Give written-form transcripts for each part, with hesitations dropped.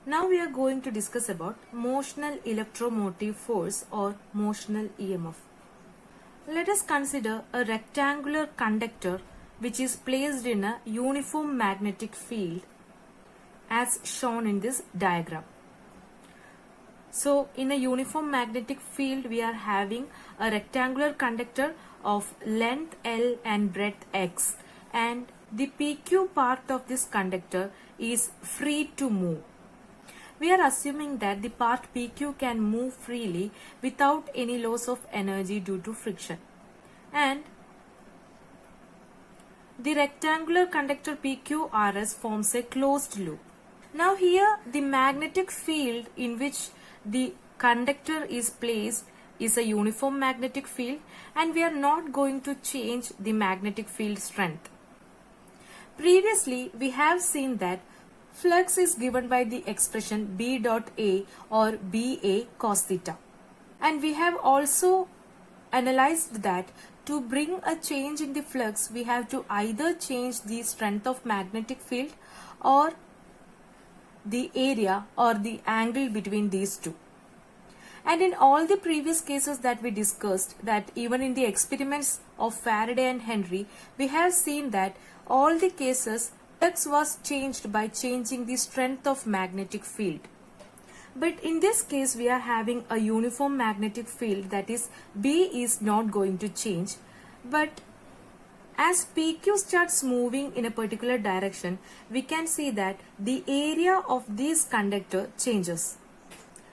Now we are going to discuss about motional electromotive force or motional EMF. Let us consider a rectangular conductor which is placed in a uniform magnetic field as shown in this diagram. So in a uniform magnetic field we are having a rectangular conductor of length L and breadth X, and the PQ part of this conductor is free to move. We are assuming that the part PQ can move freely without any loss of energy due to friction, and the rectangular conductor PQRS forms a closed loop. Now here the magnetic field in which the conductor is placed is a uniform magnetic field, and we are not going to change the magnetic field strength. Previously we have seen that flux is given by the expression B dot A or BA cos theta, and we have also analyzed that to bring a change in the flux we have to either change the strength of magnetic field or the area or the angle between these two. And in all the previous cases that we discussed, that even in the experiments of Faraday and Henry, we have seen that all the cases flux was changed by changing the strength of magnetic field. But in this case we are having a uniform magnetic field, that is B is not going to change, but as PQ starts moving in a particular direction, we can see that the area of this conductor changes.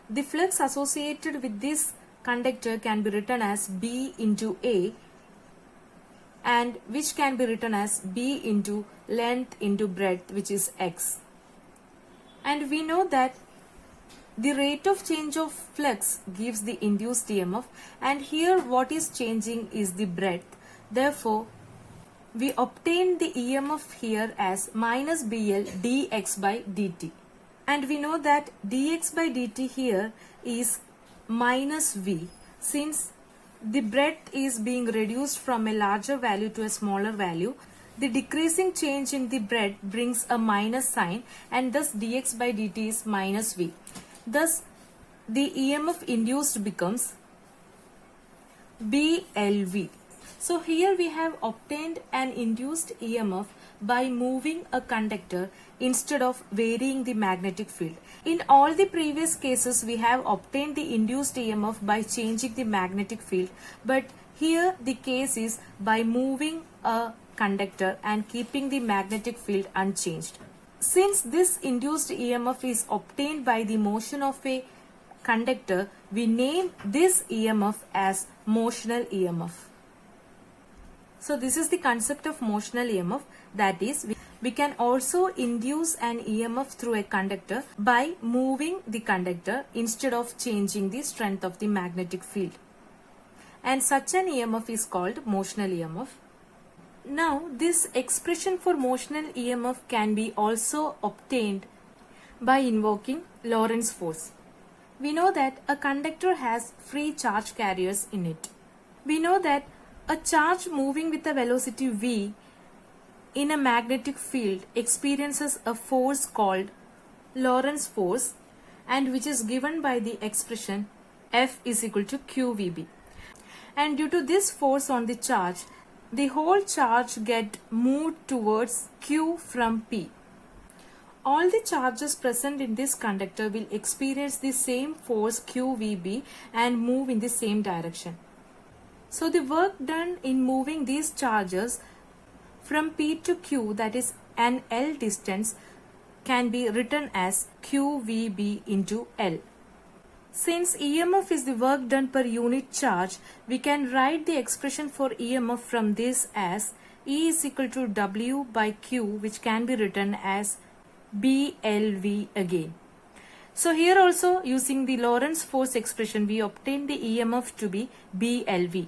The flux associated with this conductor can be written as B into A, and which can be written as B into length into breadth, which is X. And we know that the rate of change of flux gives the induced EMF, and here what is changing is the breadth. Therefore, we obtain the EMF here as minus BL dx by dt. And we know that dx by dt here is minus V, since the breadth is being reduced from a larger value to a smaller value. The decreasing change in the breadth brings a minus sign, and thus dx by dt is minus V. Thus the EMF induced becomes BLV. So here we have obtained an induced EMF by moving a conductor instead of varying the magnetic field. In all the previous cases we have obtained the induced EMF by changing the magnetic field, but here the case is by moving a conductor and keeping the magnetic field unchanged. Since this induced EMF is obtained by the motion of a conductor, we name this EMF as motional EMF. So this is the concept of motional EMF, that is, we can also induce an EMF through a conductor by moving the conductor instead of changing the strength of the magnetic field. And such an EMF is called motional EMF. Now this expression for motional EMF can be also obtained by invoking Lorentz force. We know that a conductor has free charge carriers in it. We know that a charge moving with a velocity v in a magnetic field experiences a force called Lorentz force, and which is given by the expression F is equal to QVB. And due to this force on the charge, the whole charge get moved towards Q from P. All the charges present in this conductor will experience the same force QVB and move in the same direction. So the work done in moving these charges from P to Q, that is an L distance, can be written as QVB into L. Since EMF is the work done per unit charge, we can write the expression for EMF from this as E is equal to W by Q, which can be written as BLV again. So here also, using the Lorentz force expression, we obtain the EMF to be BLV.